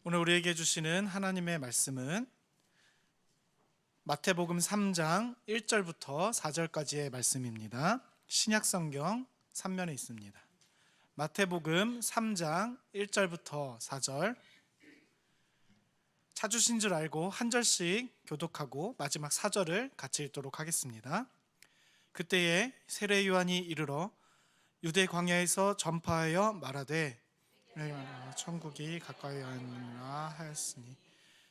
오늘 우리에게 주시는 하나님의 말씀은 마태복음 3장 1절부터 4절까지의 말씀입니다. 신약성경 3면에 있습니다. 마태복음 3장 1절부터 4절, 찾으신 줄 알고 한 절씩 교독하고 마지막 4절을 같이 읽도록 하겠습니다. 그때에 세례 요한이 이르러 유대 광야에서 전파하여 말하되 천국이 가까이 왔느니라 하였으니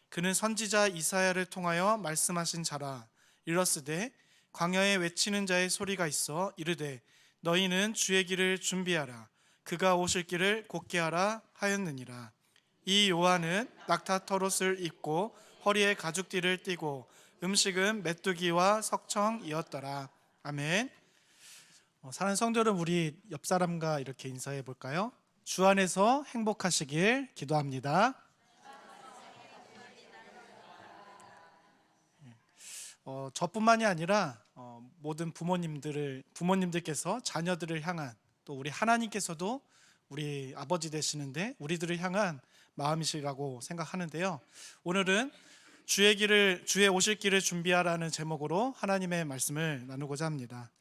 그는 선지자 이사야를 통하여 말씀하신 자라. 이르렀으되 광야에 외치는 자의 소리가 있어 이르되 너희는 주의 길을 준비하라, 그가 오실 길을 곧게 하라 하였느니라. 이 요한은 낙타 털옷을 입고 허리에 가죽띠를 띠고 음식은 메뚜기와 석청이었더라. 아멘. 사랑하는 성도 여러분, 우리 옆 사람과 이렇게 인사해 볼까요? 주 안에서 행복하시길 기도합니다. 저뿐만이 아니라 모든 부모님들께서 자녀들을 향한, 또 우리 하나님께서도 우리 아버지 되시는데 우리들을 향한 마음이시라고 생각하는데요. 오늘은 주의 오실 길을 준비하라는 제목으로 하나님의 말씀을 나누고자 합니다.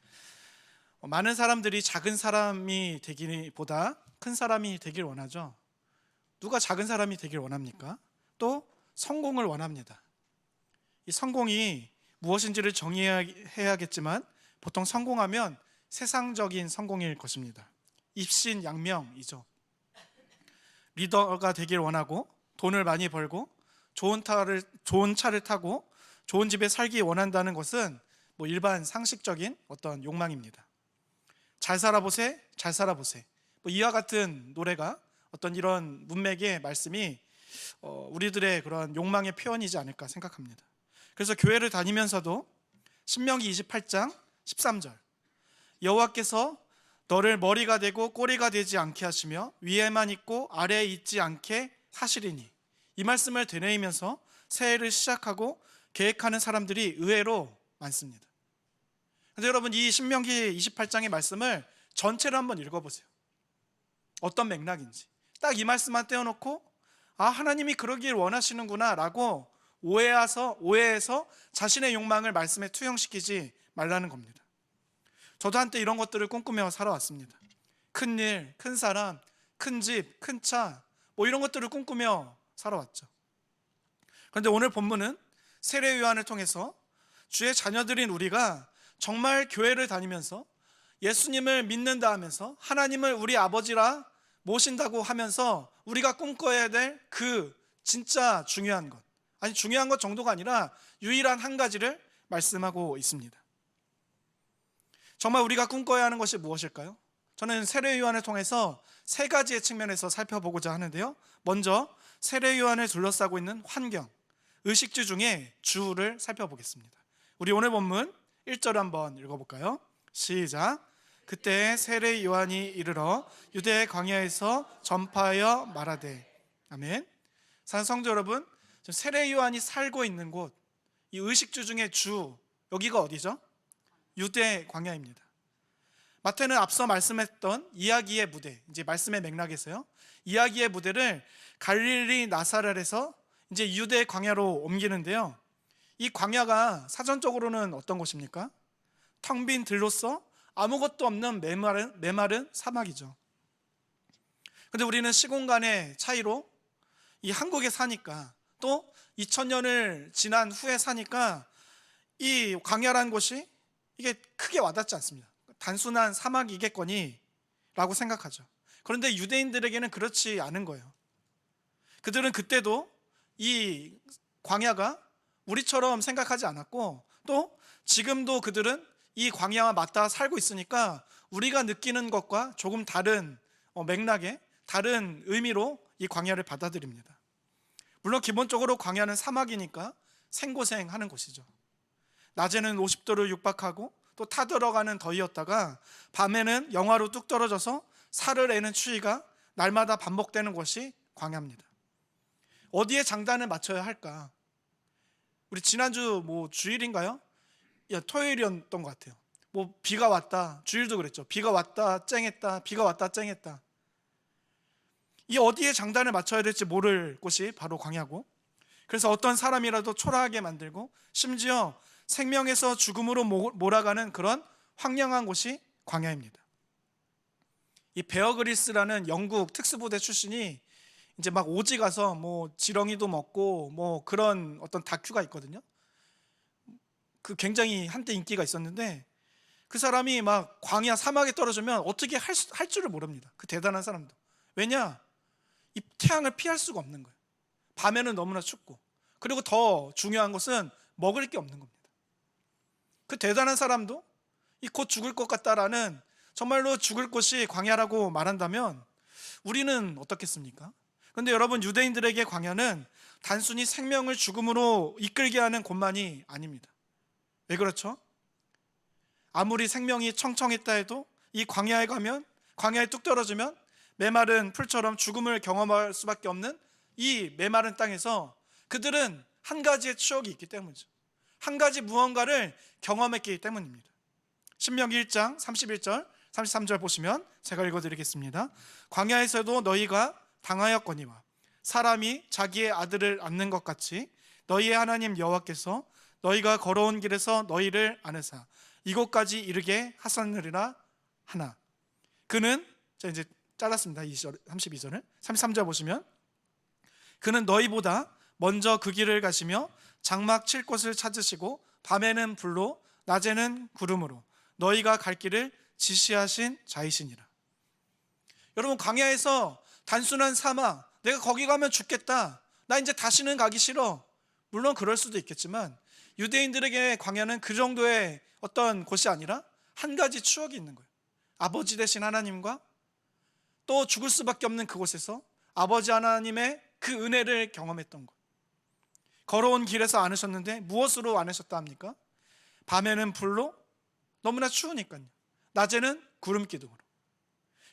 많은 사람들이 작은 사람이 되기보다 큰 사람이 되길 원하죠. 누가 작은 사람이 되길 원합니까? 또 성공을 원합니다. 이 성공이 무엇인지를 정의해야겠지만 보통 성공하면 세상적인 성공일 것입니다. 입신양명이죠. 리더가 되길 원하고 돈을 많이 벌고 좋은 차를 타고 좋은 집에 살기 원한다는 것은 일반 상식적인 어떤 욕망입니다. 잘 살아보세, 잘 살아보세. 이와 같은 노래가 어떤 이런 문맥의 말씀이 우리들의 그런 욕망의 표현이지 않을까 생각합니다. 그래서 교회를 다니면서도 신명기 28장 13절, 여호와께서 너를 머리가 되고 꼬리가 되지 않게 하시며 위에만 있고 아래에 있지 않게 하시리니, 이 말씀을 되뇌이면서 새해를 시작하고 계획하는 사람들이 의외로 많습니다. 그런데 여러분, 이 신명기 28장의 말씀을 전체를 한번 읽어보세요. 어떤 맥락인지. 딱 이 말씀만 떼어놓고 하나님이 그러길 원하시는구나 라고 오해해서 자신의 욕망을 말씀에 투영시키지 말라는 겁니다. 저도 한때 이런 것들을 꿈꾸며 살아왔습니다. 큰 일, 큰 사람, 큰 집, 큰 차, 이런 것들을 꿈꾸며 살아왔죠. 그런데 오늘 본문은 세례 요한을 통해서 주의 자녀들인 우리가 정말 교회를 다니면서 예수님을 믿는다 하면서 하나님을 우리 아버지라 모신다고 하면서 우리가 꿈꿔야 될 그 진짜 중요한 것, 중요한 것 정도가 아니라 유일한 한 가지를 말씀하고 있습니다. 정말 우리가 꿈꿔야 하는 것이 무엇일까요? 저는 세례 요한을 통해서 세 가지의 측면에서 살펴보고자 하는데요. 먼저 세례 요한을 둘러싸고 있는 환경, 의식주 중에 주를 살펴보겠습니다. 우리 오늘 본문 1절 한번 읽어볼까요? 시작. 그때 세례 요한이 이르러 유대 광야에서 전파하여 말하되. 아멘. 사랑하는 성도 여러분, 세례 요한이 살고 있는 곳, 이 의식주 중에 주, 여기가 어디죠? 유대 광야입니다. 마태는 앞서 말씀했던 이야기의 무대, 이제 말씀의 맥락에서요, 이야기의 무대를 갈릴리 나사렛에서 이제 유대 광야로 옮기는데요. 이 광야가 사전적으로는 어떤 곳입니까? 텅 빈 들로서 아무것도 없는 메마른 사막이죠. 그런데 우리는 시공간의 차이로 이 한국에 사니까, 또 2000년을 지난 후에 사니까 이 광야라는 곳이 이게 크게 와닿지 않습니다. 단순한 사막이겠거니 라고 생각하죠. 그런데 유대인들에게는 그렇지 않은 거예요. 그들은 그때도 이 광야가 우리처럼 생각하지 않았고, 또 지금도 그들은 이 광야와 맞닿아 살고 있으니까 우리가 느끼는 것과 조금 다른 맥락의 다른 의미로 이 광야를 받아들입니다. 물론 기본적으로 광야는 사막이니까 생고생하는 곳이죠. 낮에는 50도를 육박하고 또 타들어가는 더위였다가 밤에는 영하로 뚝 떨어져서 살을 애는 추위가 날마다 반복되는 것이 광야입니다. 어디에 장단을 맞춰야 할까? 우리 지난주 주일인가요? 토요일이었던 것 같아요. 비가 왔다, 주일도 그랬죠. 비가 왔다 쨍했다, 비가 왔다 쨍했다. 이 어디에 장단을 맞춰야 될지 모를 곳이 바로 광야고, 그래서 어떤 사람이라도 초라하게 만들고 심지어 생명에서 죽음으로 몰아가는 그런 황량한 곳이 광야입니다. 이 베어 그릴스라는 영국 특수부대 출신이 이제 막 오지 가서 뭐 지렁이도 먹고 뭐 그런 어떤 다큐가 있거든요. 그 굉장히 한때 인기가 있었는데, 그 사람이 막 광야 사막에 떨어지면 어떻게 할 줄을 모릅니다. 그 대단한 사람도. 왜냐? 이 태양을 피할 수가 없는 거예요. 밤에는 너무나 춥고, 그리고 더 중요한 것은 먹을 게 없는 겁니다. 그 대단한 사람도 이 곧 죽을 것 같다라는, 정말로 죽을 곳이 광야라고 말한다면 우리는 어떻겠습니까? 그런데 여러분, 유대인들에게 광야는 단순히 생명을 죽음으로 이끌게 하는 곳만이 아닙니다. 왜 그렇죠? 아무리 생명이 청청했다 해도 이 광야에 가면, 광야에 뚝 떨어지면 메마른 풀처럼 죽음을 경험할 수밖에 없는 이 메마른 땅에서 그들은 한 가지의 추억이 있기 때문이죠. 한 가지 무언가를 경험했기 때문입니다. 신명기 1장 31절 33절 보시면 제가 읽어드리겠습니다. 광야에서도 너희가 당하였거니와 사람이 자기의 아들을 안는 것 같이 너희의 하나님 여호와께서 너희가 걸어온 길에서 너희를 안으사 이곳까지 이르게 하셨느니라 하나. 그는, 자 이제 잘랐습니다. 32절을 33절 보시면, 그는 너희보다 먼저 그 길을 가시며 장막 칠 곳을 찾으시고 밤에는 불로 낮에는 구름으로 너희가 갈 길을 지시하신 자이시니라. 여러분, 광야에서 단순한 사막, 내가 거기 가면 죽겠다, 나 이제 다시는 가기 싫어, 물론 그럴 수도 있겠지만 유대인들에게 광야는 그 정도의 어떤 곳이 아니라 한 가지 추억이 있는 거예요. 아버지 되신 하나님과 또 죽을 수밖에 없는 그곳에서 아버지 하나님의 그 은혜를 경험했던 것. 걸어온 길에서 안으셨는데 무엇으로 안으셨다 합니까? 밤에는 불로, 너무나 추우니까요. 낮에는 구름 기둥으로.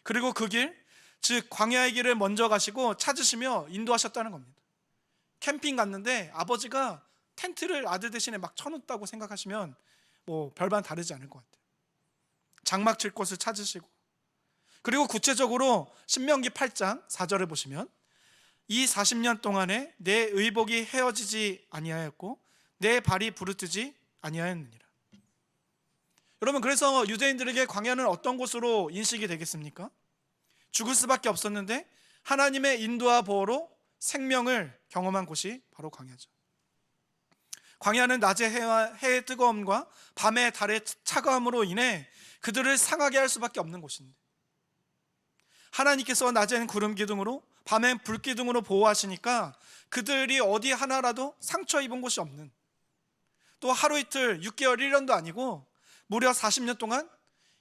그리고 그 길, 즉 광야의 길을 먼저 가시고 찾으시며 인도하셨다는 겁니다. 캠핑 갔는데 아버지가 텐트를 아들 대신에 막 쳐놓았다고 생각하시면 뭐 별반 다르지 않을 것 같아요. 장막 칠 곳을 찾으시고, 그리고 구체적으로 신명기 8장 4절을 보시면 이 40년 동안에 내 의복이 헤어지지 아니하였고 내 발이 부르트지 아니하였느니라. 여러분, 그래서 유대인들에게 광야는 어떤 곳으로 인식이 되겠습니까? 죽을 수밖에 없었는데 하나님의 인도와 보호로 생명을 경험한 곳이 바로 광야죠. 광야는 낮의 해의 뜨거움과 밤의 달의 차가움으로 인해 그들을 상하게 할 수밖에 없는 곳인데, 하나님께서 낮에는 구름 기둥으로 밤엔 불 기둥으로 보호하시니까 그들이 어디 하나라도 상처 입은 곳이 없는, 또 하루 이틀 6개월 1년도 아니고 무려 40년 동안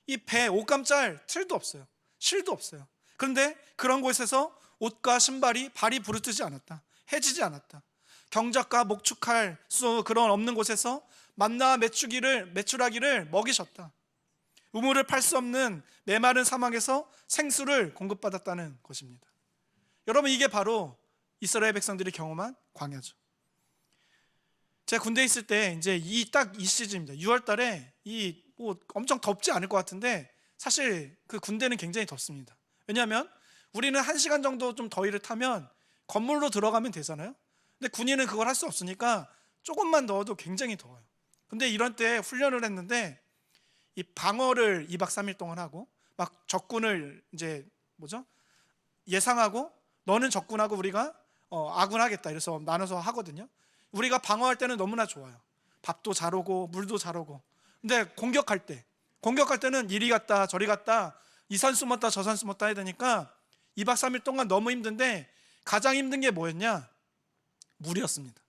이 배 옷감짤 틀도 없어요. 실도 없어요. 그런데 그런 곳에서 옷과 신발이 발이 부르트지 않았다, 해지지 않았다. 경작과 목축할 수 그런 없는 곳에서 만나와 메추라기를 먹이셨다. 우물을 팔 수 없는 메마른 사막에서 생수를 공급받았다는 것입니다. 여러분, 이게 바로 이스라엘 백성들이 경험한 광야죠. 제가 군대에 있을 때 이제 이 시즌입니다. 6월 달에 뭐 엄청 덥지 않을 것 같은데 사실 그 군대는 굉장히 덥습니다. 왜냐하면 우리는 1시간 정도 좀 더위를 타면 건물로 들어가면 되잖아요. 근데 군인은 그걸 할 수 없으니까 조금만 더워도 굉장히 더워요. 근데 이런 때 훈련을 했는데 이 방어를 2박 3일 동안 하고 막 적군을 이제 예상하고, 너는 적군하고 우리가 아군하겠다 이래서 나눠서 하거든요. 우리가 방어할 때는 너무나 좋아요. 밥도 잘 오고 물도 잘 오고. 근데 공격할 때는 이리 갔다 저리 갔다 이 산 숨었다 저 산 숨었다 해야 되니까 2박 3일 동안 너무 힘든데, 가장 힘든 게 뭐였냐? 물이었습니다.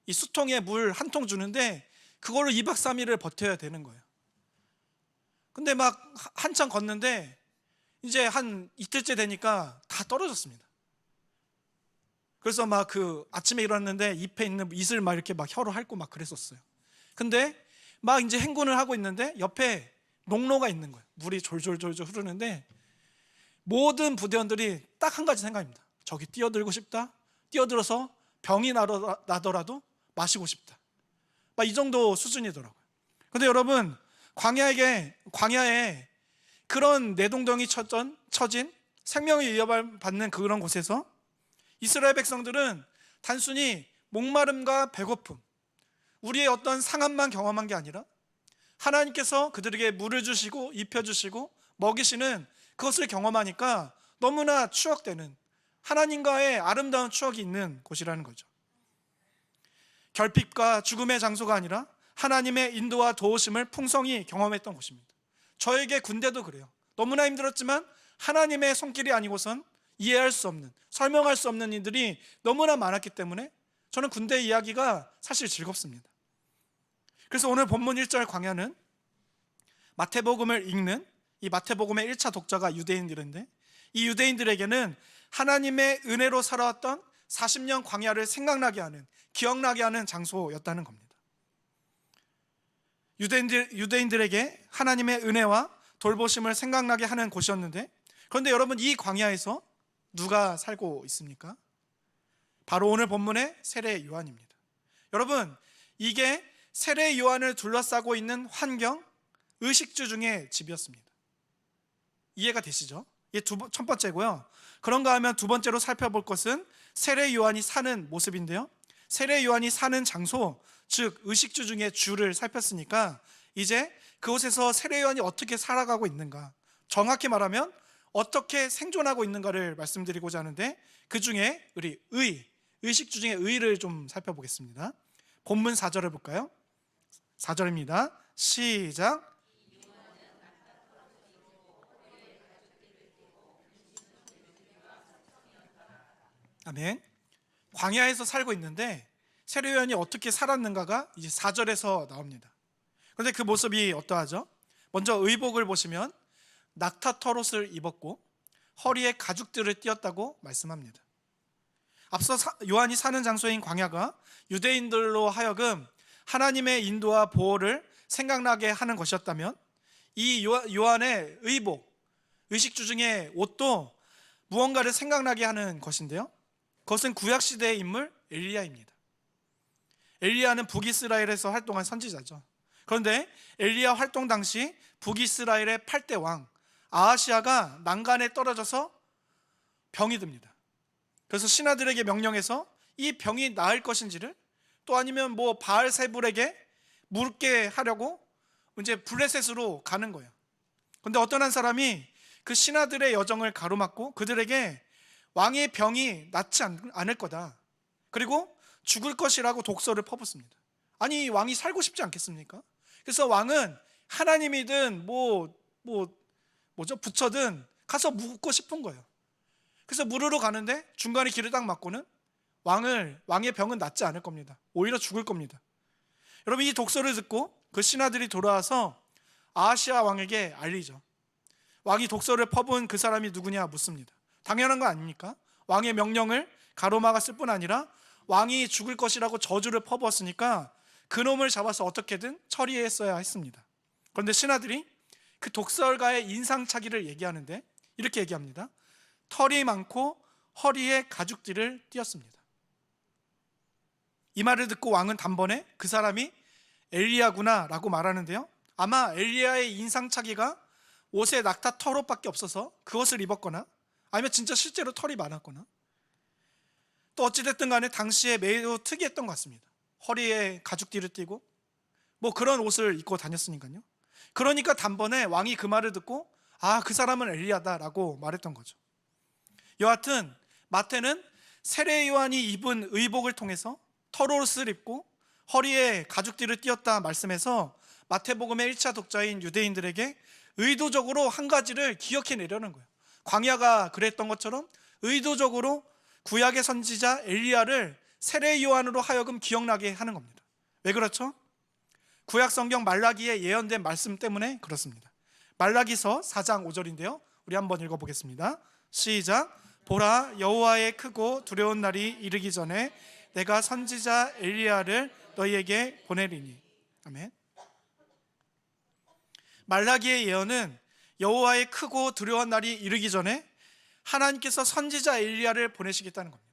이 수통에 물 한 통 주는데 그걸로 2박 3일을 버텨야 되는 거예요. 근데 막 한참 걷는데 이제 한 이틀째 되니까 다 떨어졌습니다. 그래서 막 그 아침에 일어났는데 잎에 있는 잇을 막 이렇게 막 혀로 핥고 막 그랬었어요. 근데 막 이제 행군을 하고 있는데 옆에 농로가 있는 거예요. 물이 졸졸졸졸 흐르는데 모든 부대원들이 딱 한 가지 생각입니다. 저기 뛰어들고 싶다. 뛰어들어서 병이 나더라도 마시고 싶다. 막 이 정도 수준이더라고요. 근데 여러분, 광야에 그런 내동댕이 처진 생명을 이어받는 그런 곳에서 이스라엘 백성들은 단순히 목마름과 배고픔, 우리의 어떤 상함만 경험한 게 아니라 하나님께서 그들에게 물을 주시고 입혀주시고 먹이시는 그것을 경험하니까 너무나 추억되는, 하나님과의 아름다운 추억이 있는 곳이라는 거죠. 결핍과 죽음의 장소가 아니라 하나님의 인도와 도우심을 풍성히 경험했던 곳입니다. 저에게 군대도 그래요. 너무나 힘들었지만 하나님의 손길이 아니고선 이해할 수 없는, 설명할 수 없는 일들이 너무나 많았기 때문에 저는 군대 이야기가 사실 즐겁습니다. 그래서 오늘 본문 1절 광야는 마태복음을 읽는 이 마태복음의 1차 독자가 유대인들인데, 이 유대인들에게는 하나님의 은혜로 살아왔던 40년 광야를 생각나게 하는, 기억나게 하는 장소였다는 겁니다. 유대인들에게 하나님의 은혜와 돌보심을 생각나게 하는 곳이었는데, 그런데 여러분, 이 광야에서 누가 살고 있습니까? 바로 오늘 본문의 세례 요한입니다. 여러분, 이게 세례 요한을 둘러싸고 있는 환경, 의식주 중에 집이었습니다. 이해가 되시죠? 이게 첫 번째고요. 그런가 하면 두 번째로 살펴볼 것은 세례 요한이 사는 모습인데요, 세례 요한이 사는 장소, 즉 의식주 중에 주를 살폈으니까 이제 그곳에서 세례 요한이 어떻게 살아가고 있는가, 정확히 말하면 어떻게 생존하고 있는가를 말씀드리고자 하는데, 그 중에 우리 의식주 중에 의를 좀 살펴보겠습니다. 본문 4절을 볼까요? 4절입니다. 시작. 아멘. 광야에서 살고 있는데 세례 요한이 어떻게 살았는가가 이제 4절에서 나옵니다. 그런데 그 모습이 어떠하죠? 먼저 의복을 보시면 낙타털옷을 입었고 허리에 가죽들을 띄었다고 말씀합니다. 앞서 요한이 사는 장소인 광야가 유대인들로 하여금 하나님의 인도와 보호를 생각나게 하는 것이었다면, 이 요한의 의복, 의식주 중에 옷도 무언가를 생각나게 하는 것인데요, 그것은 구약시대의 인물 엘리야입니다. 엘리야는 북이스라엘에서 활동한 선지자죠. 그런데 엘리야 활동 당시 북이스라엘의 8대 왕 아하시아가 난간에 떨어져서 병이 듭니다. 그래서 신하들에게 명령해서 이 병이 나을 것인지를, 또 아니면 뭐 바알세불에게 묻게 하려고 이제 블레셋으로 가는 거예요. 그런데 어떤 한 사람이 그 신하들의 여정을 가로막고 그들에게 왕의 병이 낫지 않을 거다, 그리고 죽을 것이라고 독서를 퍼붓습니다. 아니, 왕이 살고 싶지 않겠습니까? 그래서 왕은 하나님이든 부처든 가서 묻고 싶은 거예요. 그래서 물으러 가는데 중간에 길을 딱 막고는 왕의 병은 낫지 않을 겁니다. 오히려 죽을 겁니다. 여러분, 이 독서를 듣고 그 신하들이 돌아와서 아하시아 왕에게 알리죠. 왕이 독서를 퍼부은 그 사람이 누구냐 묻습니다. 당연한 거 아닙니까? 왕의 명령을 가로막았을 뿐 아니라 왕이 죽을 것이라고 저주를 퍼부었으니까 그놈을 잡아서 어떻게든 처리했어야 했습니다. 그런데 신하들이 그 독설가의 인상착의를 얘기하는데 이렇게 얘기합니다. 털이 많고 허리에 가죽띠를 띄었습니다. 이 말을 듣고 왕은 단번에 그 사람이 엘리야구나 라고 말하는데요, 아마 엘리야의 인상착의가 옷에 낙타 털옷밖에 없어서 그것을 입었거나 아니면 진짜 실제로 털이 많았거나, 또 어찌됐든 간에 당시에 매우 특이했던 것 같습니다. 허리에 가죽띠를 띠고 뭐 그런 옷을 입고 다녔으니까요. 그러니까 단번에 왕이 그 말을 듣고 그 사람은 엘리야다 라고 말했던 거죠. 여하튼 마태는 세례 요한이 입은 의복을 통해서 털옷을 입고 허리에 가죽띠를 띄었다 말씀해서 마태복음의 1차 독자인 유대인들에게 의도적으로 한 가지를 기억해내려는 거예요. 광야가 그랬던 것처럼 의도적으로 구약의 선지자 엘리야를 세례 요한으로 하여금 기억나게 하는 겁니다. 왜 그렇죠? 구약 성경 말라기에 예언된 말씀 때문에 그렇습니다. 말라기서 4장 5절인데요, 우리 한번 읽어보겠습니다. 시작. 보라, 여호와의 크고 두려운 날이 이르기 전에 내가 선지자 엘리야를 너희에게 보내리니. 아멘. 말라기의 예언은 여호와의 크고 두려운 날이 이르기 전에 하나님께서 선지자 엘리야를 보내시겠다는 겁니다.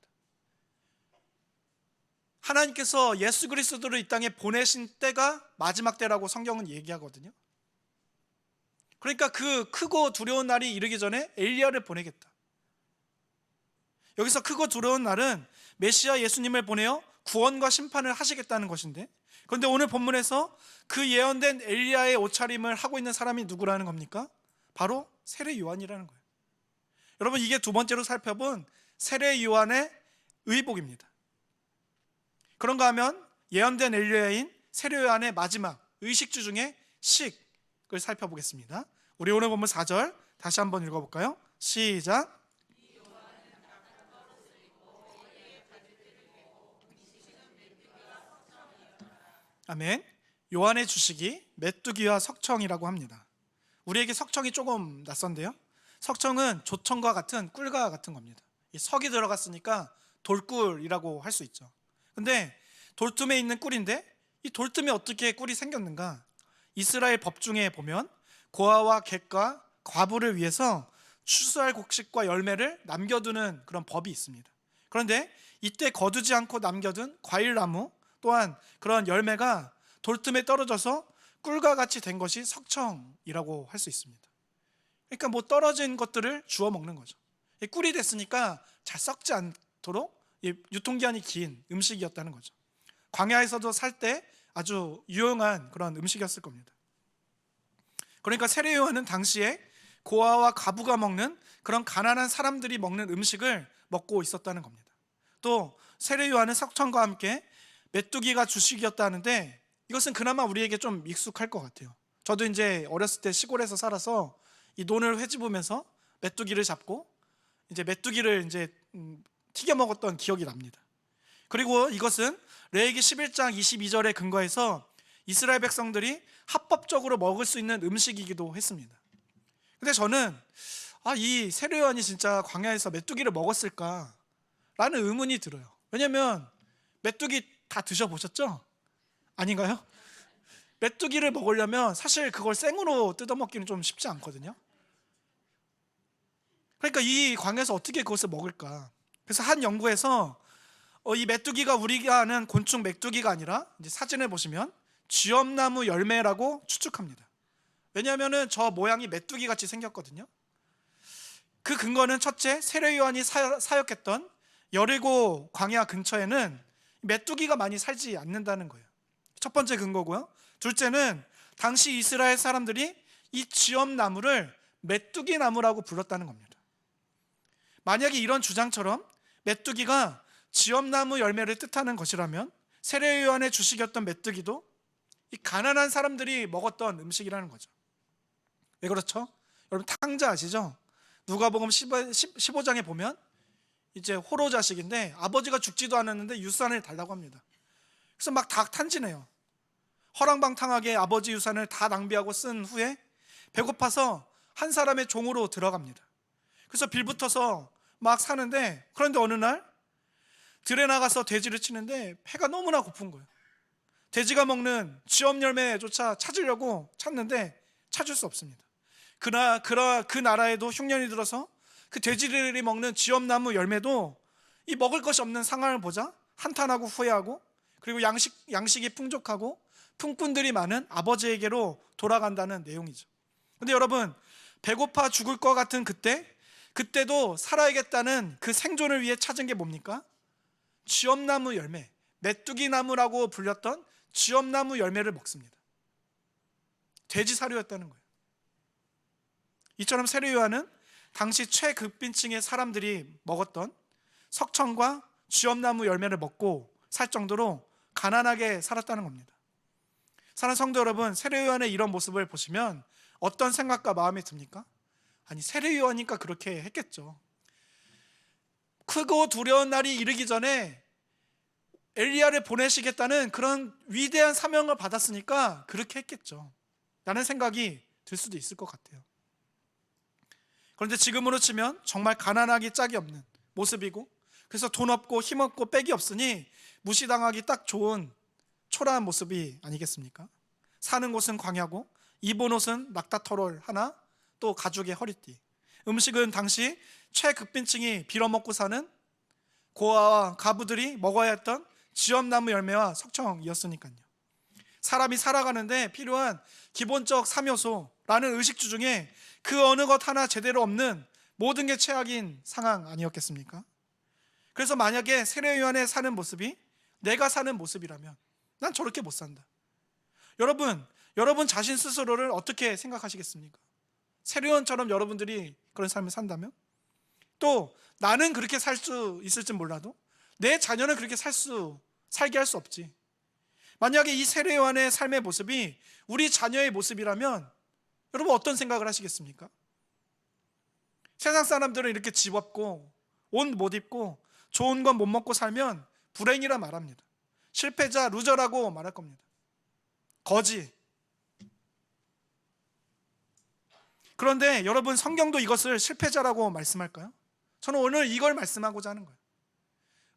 하나님께서 예수 그리스도를 이 땅에 보내신 때가 마지막 때라고 성경은 얘기하거든요. 그러니까 그 크고 두려운 날이 이르기 전에 엘리야를 보내겠다. 여기서 크고 두려운 날은 메시아 예수님을 보내어 구원과 심판을 하시겠다는 것인데, 그런데 오늘 본문에서 그 예언된 엘리야의 옷차림을 하고 있는 사람이 누구라는 겁니까? 바로 세례 요한이라는 거예요. 여러분, 이게 두 번째로 살펴본 세례 요한의 의복입니다. 그런가 하면 예언된 엘리야인 세례 요한의 마지막 의식주 중에 식을 살펴보겠습니다. 우리 오늘 본문 4절 다시 한번 읽어볼까요? 시작. 아멘. 요한의 주식이 메뚜기와 석청이라고 합니다. 우리에게 석청이 조금 낯선데요, 석청은 조청과 같은 꿀과 같은 겁니다. 이 석이 들어갔으니까 돌꿀이라고 할 수 있죠. 근데 돌tum에 있는 꿀인데, 이 돌tum에 어떻게 꿀이 생겼는가? 이스라엘 법 중에 보면 고아와 객과 과부를 위해서 추수할 곡식과 열매를 남겨두는 그런 법이 있습니다. 그런데 이때 거두지 않고 남겨둔 과일나무 또한 그런 열매가 돌tum에 떨어져서 꿀과 같이 된 것이 석청이라고 할 수 있습니다. 그러니까 뭐 떨어진 것들을 주워 먹는 거죠. 꿀이 됐으니까 잘 썩지 않도록 유통기한이 긴 음식이었다는 거죠. 광야에서도 살 때 아주 유용한 그런 음식이었을 겁니다. 그러니까 세례 요한은 당시에 고아와 과부가 먹는 그런 가난한 사람들이 먹는 음식을 먹고 있었다는 겁니다. 또 세례 요한은 석청과 함께 메뚜기가 주식이었다는데, 이것은 그나마 우리에게 좀 익숙할 것 같아요. 저도 이제 어렸을 때 시골에서 살아서 이 논을 회집으면서 메뚜기를 잡고 이제 메뚜기를 이제 튀겨 먹었던 기억이 납니다. 그리고 이것은 레위기 11장 22절에 근거해서 이스라엘 백성들이 합법적으로 먹을 수 있는 음식이기도 했습니다. 근데 저는 이 세례 요한이 진짜 광야에서 메뚜기를 먹었을까 라는 의문이 들어요. 왜냐하면 메뚜기 다 드셔보셨죠? 아닌가요? 메뚜기를 먹으려면 사실 그걸 생으로 뜯어먹기는 좀 쉽지 않거든요. 그러니까 이 광야에서 어떻게 그것을 먹을까? 그래서 한 연구에서 이 메뚜기가 우리가 아는 곤충 메뚜기가 아니라, 이제 사진을 보시면 쥐엄나무 열매라고 추측합니다. 왜냐하면 저 모양이 메뚜기 같이 생겼거든요. 그 근거는 첫째, 세례 요한이 사역했던 여리고 광야 근처에는 메뚜기가 많이 살지 않는다는 거예요. 첫 번째 근거고요. 둘째는 당시 이스라엘 사람들이 이 쥐엄나무를 메뚜기 나무라고 불렀다는 겁니다. 만약에 이런 주장처럼 메뚜기가 쥐엄나무 열매를 뜻하는 것이라면 세례 요한의 주식이었던 메뚜기도 이 가난한 사람들이 먹었던 음식이라는 거죠. 왜 그렇죠? 여러분 탕자 아시죠? 누가복음 15장에 보면 이제 호로 자식인데 아버지가 죽지도 않았는데 유산을 달라고 합니다. 그래서 막 다 탄진해요. 허랑방탕하게 아버지 유산을 다 낭비하고 쓴 후에 배고파서 한 사람의 종으로 들어갑니다. 그래서 빌붙어서 막 사는데, 그런데 어느 날 들에 나가서 돼지를 치는데 배가 너무나 고픈 거예요. 돼지가 먹는 쥐엄 열매조차 찾으려고 찾는데 찾을 수 없습니다. 그 나라에도 흉년이 들어서 그 돼지들이 먹는 쥐엄나무 열매도 이 먹을 것이 없는 상황을 보자 한탄하고 후회하고, 그리고 양식이 풍족하고 품꾼들이 많은 아버지에게로 돌아간다는 내용이죠. 근데 여러분, 배고파 죽을 것 같은 그때도 살아야겠다는 그 생존을 위해 찾은 게 뭡니까? 쥐엄나무 열매, 메뚜기 나무라고 불렸던 쥐엄나무 열매를 먹습니다. 돼지 사료였다는 거예요. 이처럼 세례 요한은 당시 최극빈층의 사람들이 먹었던 석청과 쥐엄나무 열매를 먹고 살 정도로 가난하게 살았다는 겁니다. 사랑하는 성도 여러분, 세례 요한의 이런 모습을 보시면 어떤 생각과 마음이 듭니까? 아니, 세례 요한이니까 그렇게 했겠죠. 크고 두려운 날이 이르기 전에 엘리야를 보내시겠다는 그런 위대한 사명을 받았으니까 그렇게 했겠죠 라는 생각이 들 수도 있을 것 같아요. 그런데 지금으로 치면 정말 가난하기 짝이 없는 모습이고, 그래서 돈 없고 힘 없고 빽이 없으니 무시당하기 딱 좋은 초라한 모습이 아니겠습니까? 사는 곳은 광야고 입은 옷은 낙타터롤 하나, 또 가죽의 허리띠. 음식은 당시 최극빈층이 빌어먹고 사는 고아와 가부들이 먹어야 했던 쥐엄나무 열매와 석청이었으니까요. 사람이 살아가는데 필요한 기본적 3요소라는 의식주 중에 그 어느 것 하나 제대로 없는 모든 게 최악인 상황 아니었겠습니까? 그래서 만약에 세례 요한의 사는 모습이 내가 사는 모습이라면 난 저렇게 못 산다. 여러분 자신 스스로를 어떻게 생각하시겠습니까? 세례 요한처럼 여러분들이 그런 삶을 산다면, 또 나는 그렇게 살 수 있을지 몰라도 내 자녀는 그렇게 살게 할 수 없지. 만약에 이 세례 요한의 삶의 모습이 우리 자녀의 모습이라면 여러분 어떤 생각을 하시겠습니까? 세상 사람들은 이렇게 집 없고 옷 못 입고 좋은 건 못 먹고 살면 불행이라 말합니다. 실패자, 루저라고 말할 겁니다. 거지. 그런데 여러분, 성경도 이것을 실패자라고 말씀할까요? 저는 오늘 이걸 말씀하고자 하는 거예요.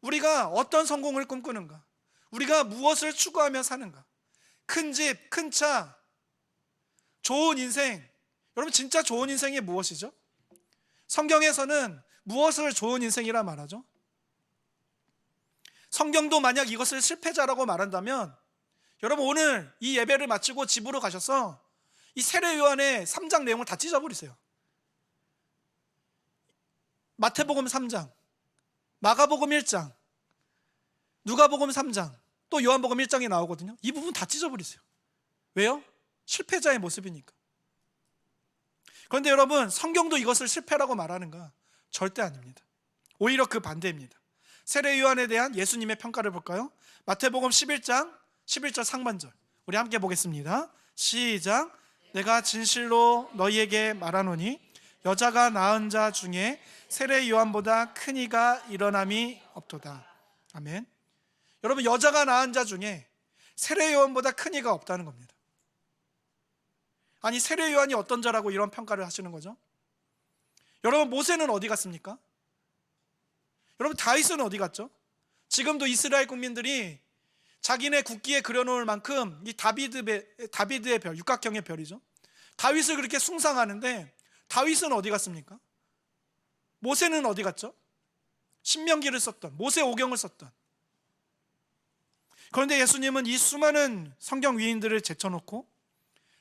우리가 어떤 성공을 꿈꾸는가? 우리가 무엇을 추구하며 사는가? 큰 집, 큰 차, 좋은 인생. 여러분, 진짜 좋은 인생이 무엇이죠? 성경에서는 무엇을 좋은 인생이라 말하죠? 성경도 만약 이것을 실패자라고 말한다면 여러분, 오늘 이 예배를 마치고 집으로 가셔서 이 세례 요한의 3장 내용을 다 찢어버리세요. 마태복음 3장, 마가복음 1장, 누가복음 3장, 또 요한복음 1장이 나오거든요. 이 부분 다 찢어버리세요. 왜요? 실패자의 모습이니까. 그런데 여러분, 성경도 이것을 실패라고 말하는가? 절대 아닙니다. 오히려 그 반대입니다. 세례 요한에 대한 예수님의 평가를 볼까요? 마태복음 11장 11절 상반절, 우리 함께 보겠습니다. 시작. 내가 진실로 너희에게 말하노니 여자가 낳은 자 중에 세례 요한보다 큰 이가 일어남이 없도다. 아멘. 여러분, 여자가 낳은 자 중에 세례 요한보다 큰 이가 없다는 겁니다. 아니, 세례 요한이 어떤 자라고 이런 평가를 하시는 거죠? 여러분, 모세는 어디 갔습니까? 여러분, 다윗은 어디 갔죠? 지금도 이스라엘 국민들이 자기네 국기에 그려놓을 만큼 이 다비드의 별, 육각형의 별이죠. 다윗을 그렇게 숭상하는데 다윗은 어디 갔습니까? 모세는 어디 갔죠? 신명기를 썼던, 모세오경을 썼던. 그런데 예수님은 이 수많은 성경 위인들을 제쳐놓고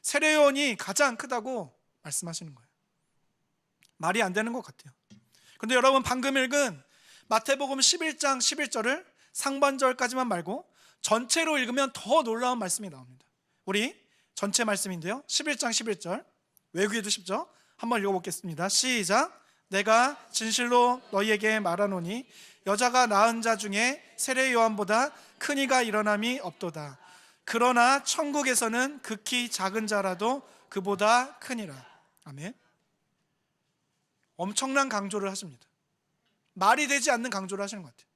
세례 요한이 가장 크다고 말씀하시는 거예요. 말이 안 되는 것 같아요. 그런데 여러분, 방금 읽은 마태복음 11장 11절을 상반절까지만 말고 전체로 읽으면 더 놀라운 말씀이 나옵니다. 우리 전체 말씀인데요, 11장 11절 외우기도 쉽죠? 한번 읽어보겠습니다. 시작. 내가 진실로 너희에게 말하노니 여자가 낳은 자 중에 세례 요한보다 큰 이가 일어남이 없도다. 그러나 천국에서는 극히 작은 자라도 그보다 크니라. 아멘. 엄청난 강조를 하십니다. 말이 되지 않는 강조를 하시는 것 같아요.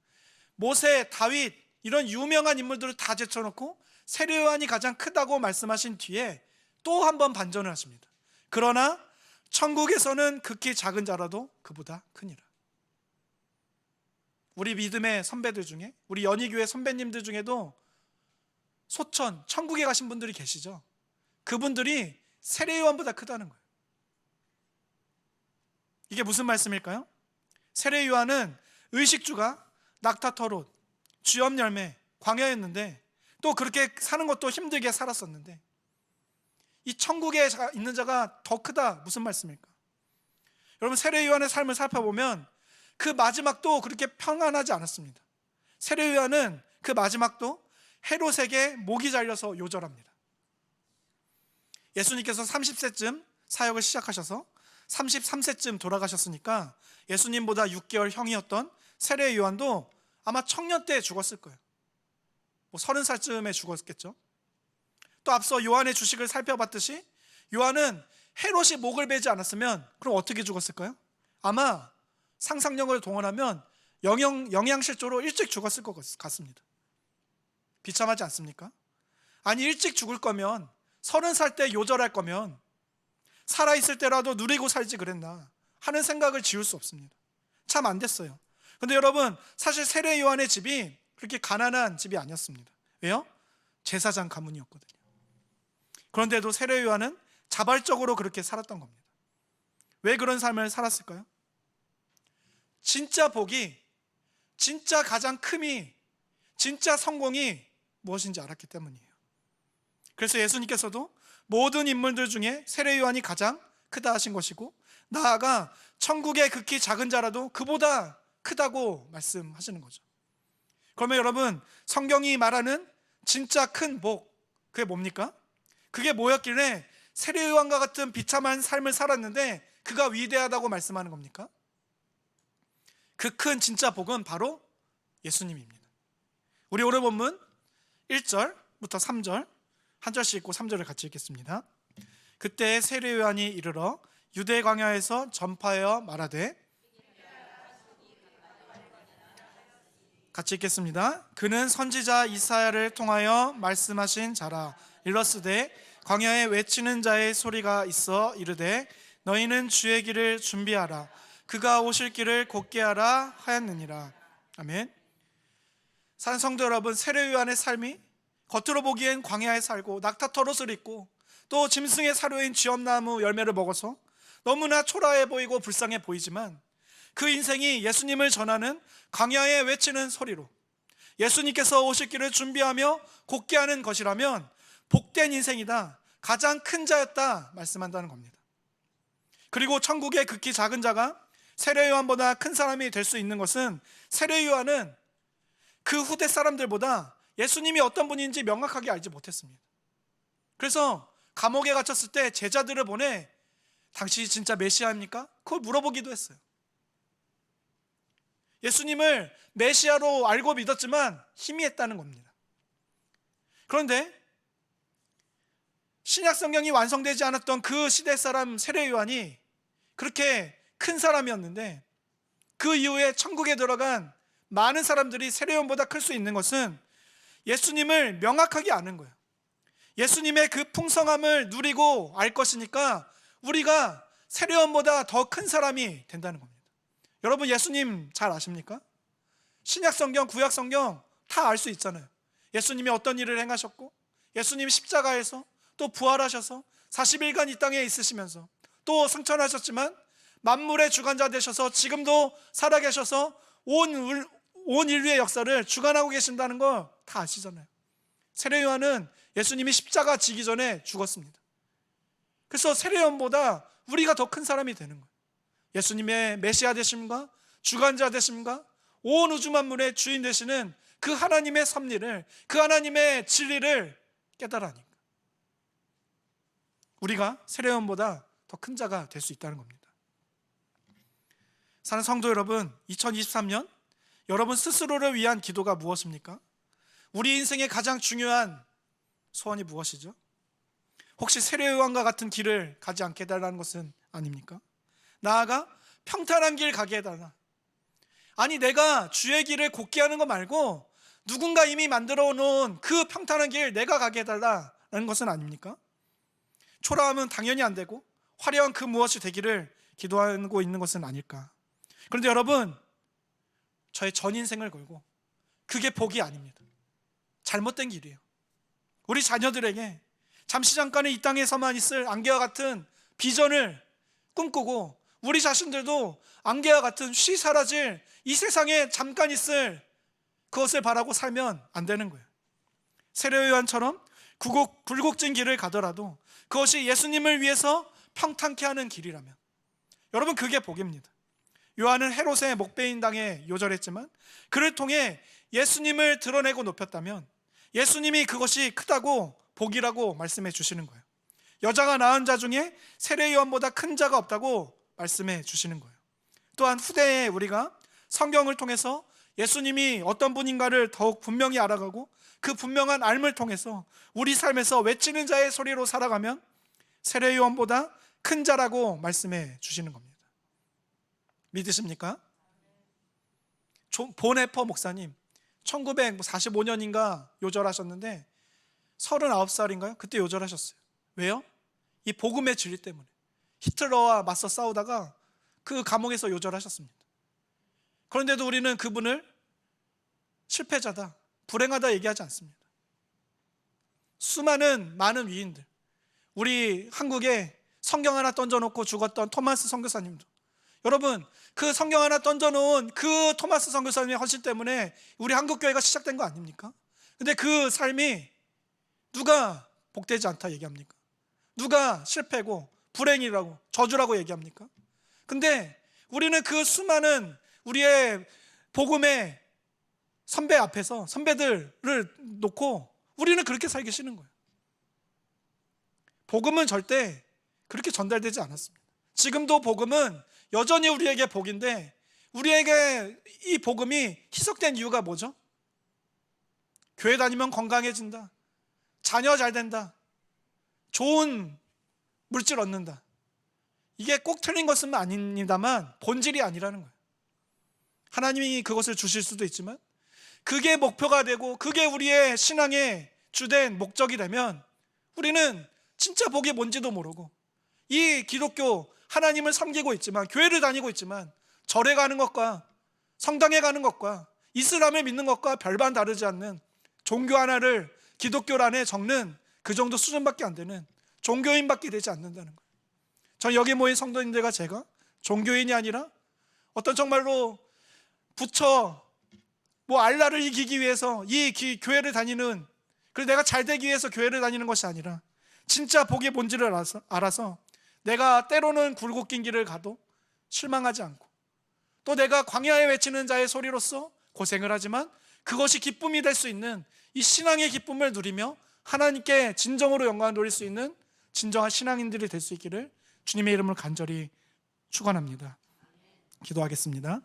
모세, 다윗, 이런 유명한 인물들을 다 제쳐놓고 세례 요한이 가장 크다고 말씀하신 뒤에 또 한 번 반전을 하십니다. 그러나 천국에서는 극히 작은 자라도 그보다 크니라. 우리 믿음의 선배들 중에, 우리 연희교회 선배님들 중에도 소천, 천국에 가신 분들이 계시죠. 그분들이 세례 요한보다 크다는 거예요. 이게 무슨 말씀일까요? 세례 요한은 의식주가 낙타터롯, 쥐염열매, 광야였는데 또 그렇게 사는 것도 힘들게 살았었는데 이 천국에 있는 자가 더 크다, 무슨 말씀일까? 여러분, 세례 요한의 삶을 살펴보면 그 마지막도 그렇게 평안하지 않았습니다. 세례 요한은 그 마지막도 헤롯에게 목이 잘려서 요절합니다. 예수님께서 30세쯤 사역을 시작하셔서 33세쯤 돌아가셨으니까 예수님보다 6개월 형이었던 세례 요한도 아마 청년 때 죽었을 거예요. 30살쯤에 죽었겠죠. 또 앞서 요한의 주식을 살펴봤듯이 요한은 헤롯이 목을 베지 않았으면 그럼 어떻게 죽었을까요? 아마 상상력을 동원하면 영양실조로 일찍 죽었을 것 같습니다. 비참하지 않습니까? 아니, 일찍 죽을 거면 30살 때 요절할 거면 살아있을 때라도 누리고 살지 그랬나 하는 생각을 지울 수 없습니다. 참 안 됐어요. 그런데 여러분, 사실 세례 요한의 집이 그렇게 가난한 집이 아니었습니다. 왜요? 제사장 가문이었거든요. 그런데도 세례 요한은 자발적으로 그렇게 살았던 겁니다. 왜 그런 삶을 살았을까요? 진짜 복이, 진짜 가장 큼이, 진짜 성공이 무엇인지 알았기 때문이에요. 그래서 예수님께서도 모든 인물들 중에 세례 요한이 가장 크다 하신 것이고, 나아가 천국의 극히 작은 자라도 그보다 크다고 말씀하시는 거죠. 그러면 여러분, 성경이 말하는 진짜 큰 복, 그게 뭡니까? 그게 뭐였길래 세례요한과 같은 비참한 삶을 살았는데 그가 위대하다고 말씀하는 겁니까? 그 큰 진짜 복은 바로 예수님입니다. 우리 오늘 본문 1절부터 3절 한 절씩 읽고 3절을 같이 읽겠습니다. 그때 세례요한이 이르러 유대 광야에서 전파하여 말하되, 같이 읽겠습니다. 그는 선지자 이사야를 통하여 말씀하신 자라. 일러스되 광야에 외치는 자의 소리가 있어 이르되 너희는 주의 길을 준비하라. 그가 오실 길을 곧게 하라 하였느니라. 아멘. 사는 성도 여러분, 세례요한의 삶이 겉으로 보기엔 광야에 살고 낙타털옷을 입고 또 짐승의 사료인 쥐엄나무 열매를 먹어서 너무나 초라해 보이고 불쌍해 보이지만 그 인생이 예수님을 전하는 광야에 외치는 소리로 예수님께서 오실 길을 준비하며 곧게 하는 것이라면 복된 인생이다, 가장 큰 자였다 말씀한다는 겁니다. 그리고 천국의 극히 작은 자가 세례요한보다 큰 사람이 될 수 있는 것은 세례요한은 그 후대 사람들보다 예수님이 어떤 분인지 명확하게 알지 못했습니다. 그래서 감옥에 갇혔을 때 제자들을 보내 당신이 진짜 메시아입니까? 그걸 물어보기도 했어요. 예수님을 메시아로 알고 믿었지만 희미했다는 겁니다. 그런데 신약 성경이 완성되지 않았던 그 시대 사람 세례요한이 그렇게 큰 사람이었는데 그 이후에 천국에 들어간 많은 사람들이 세례요한보다 클 수 있는 것은 예수님을 명확하게 아는 거예요. 예수님의 그 풍성함을 누리고 알 것이니까 우리가 세례요한보다 더 큰 사람이 된다는 겁니다. 여러분, 예수님 잘 아십니까? 신약 성경, 구약 성경 다 알 수 있잖아요. 예수님이 어떤 일을 행하셨고, 예수님이 십자가에서 또 부활하셔서 40일간 이 땅에 있으시면서 또 승천하셨지만 만물의 주관자 되셔서 지금도 살아계셔서 온 인류의 역사를 주관하고 계신다는 거 다 아시잖아요. 세례요한은 예수님이 십자가 지기 전에 죽었습니다. 그래서 세례요한보다 우리가 더 큰 사람이 되는 거예요. 예수님의 메시아 되심과 주관자 되심과 온 우주 만물의 주인 되시는 그 하나님의 섭리를, 그 하나님의 진리를 깨달으니까 우리가 세례요한보다 더 큰 자가 될 수 있다는 겁니다. 사는 성도 여러분, 2023년 여러분 스스로를 위한 기도가 무엇입니까? 우리 인생의 가장 중요한 소원이 무엇이죠? 혹시 세례요한과 같은 길을 가지 않게 해달라는 것은 아닙니까? 나아가 평탄한 길 가게 해달라. 아니, 내가 주의 길을 곧게 하는 거 말고 누군가 이미 만들어 놓은 그 평탄한 길 내가 가게 해달라는 것은 아닙니까? 초라하면 당연히 안 되고 화려한 그 무엇이 되기를 기도하고 있는 것은 아닐까. 그런데 여러분, 저의 전 인생을 걸고 그게 복이 아닙니다. 잘못된 길이에요. 우리 자녀들에게 잠시 잠깐의 이 땅에서만 있을 안개와 같은 비전을 꿈꾸고 우리 자신들도 안개와 같은 쉬 사라질 이 세상에 잠깐 있을 그것을 바라고 살면 안 되는 거예요. 세례요한처럼 굴곡진 길을 가더라도 그것이 예수님을 위해서 평탄케 하는 길이라면 여러분, 그게 복입니다. 요한은 헤롯의 목베인 당에 요절했지만 그를 통해 예수님을 드러내고 높였다면 예수님이 그것이 크다고 복이라고 말씀해 주시는 거예요. 여자가 낳은 자 중에 세례요한보다 큰 자가 없다고 말씀해 주시는 거예요. 또한 후대에 우리가 성경을 통해서 예수님이 어떤 분인가를 더욱 분명히 알아가고 그 분명한 알을 통해서 우리 삶에서 외치는 자의 소리로 살아가면 세례요한보다 큰 자라고 말씀해 주시는 겁니다. 믿으십니까? 보네퍼 목사님 1945년인가 요절하셨는데 39살인가요? 그때 요절하셨어요. 왜요? 이 복음의 진리 때문에 히틀러와 맞서 싸우다가 그 감옥에서 요절하셨습니다. 그런데도 우리는 그분을 실패자다, 불행하다 얘기하지 않습니다. 많은 위인들, 우리 한국에 성경 하나 던져놓고 죽었던 토마스 선교사님도, 여러분, 그 성경 하나 던져놓은 그 토마스 선교사님의 헌신 때문에 우리 한국교회가 시작된 거 아닙니까? 근데 그 삶이 누가 복되지 않다 얘기합니까? 누가 실패고 불행이라고 저주라고 얘기합니까? 근데 우리는 그 수많은 우리의 복음의 선배 앞에서 선배들을 놓고 우리는 그렇게 살기 싫은 거예요. 복음은 절대 그렇게 전달되지 않았습니다. 지금도 복음은 여전히 우리에게 복인데, 우리에게 이 복음이 희석된 이유가 뭐죠? 교회 다니면 건강해진다, 자녀 잘 된다, 좋은 물질 얻는다. 이게 꼭 틀린 것은 아닙니다만 본질이 아니라는 거예요. 하나님이 그것을 주실 수도 있지만 그게 목표가 되고 그게 우리의 신앙의 주된 목적이 되면 우리는 진짜 복이 뭔지도 모르고, 이 기독교 하나님을 섬기고 있지만, 교회를 다니고 있지만 절에 가는 것과 성당에 가는 것과 이슬람을 믿는 것과 별반 다르지 않는 종교 하나를 기독교 안에 적는 그 정도 수준밖에 안 되는 종교인밖에 되지 않는다는 거예요. 전 여기 모인 성도님들과 제가 종교인이 아니라 어떤 정말로 부처 알라를 이기기 위해서 이 교회를 다니는, 그래서 내가 잘 되기 위해서 교회를 다니는 것이 아니라 진짜 복이 뭔지를 알아서 내가 때로는 굴곡 긴 길을 가도 실망하지 않고, 또 내가 광야에 외치는 자의 소리로서 고생을 하지만 그것이 기쁨이 될 수 있는 이 신앙의 기쁨을 누리며 하나님께 진정으로 영광을 돌릴 수 있는 진정한 신앙인들이 될 수 있기를 주님의 이름으로 간절히 축원합니다. 기도하겠습니다.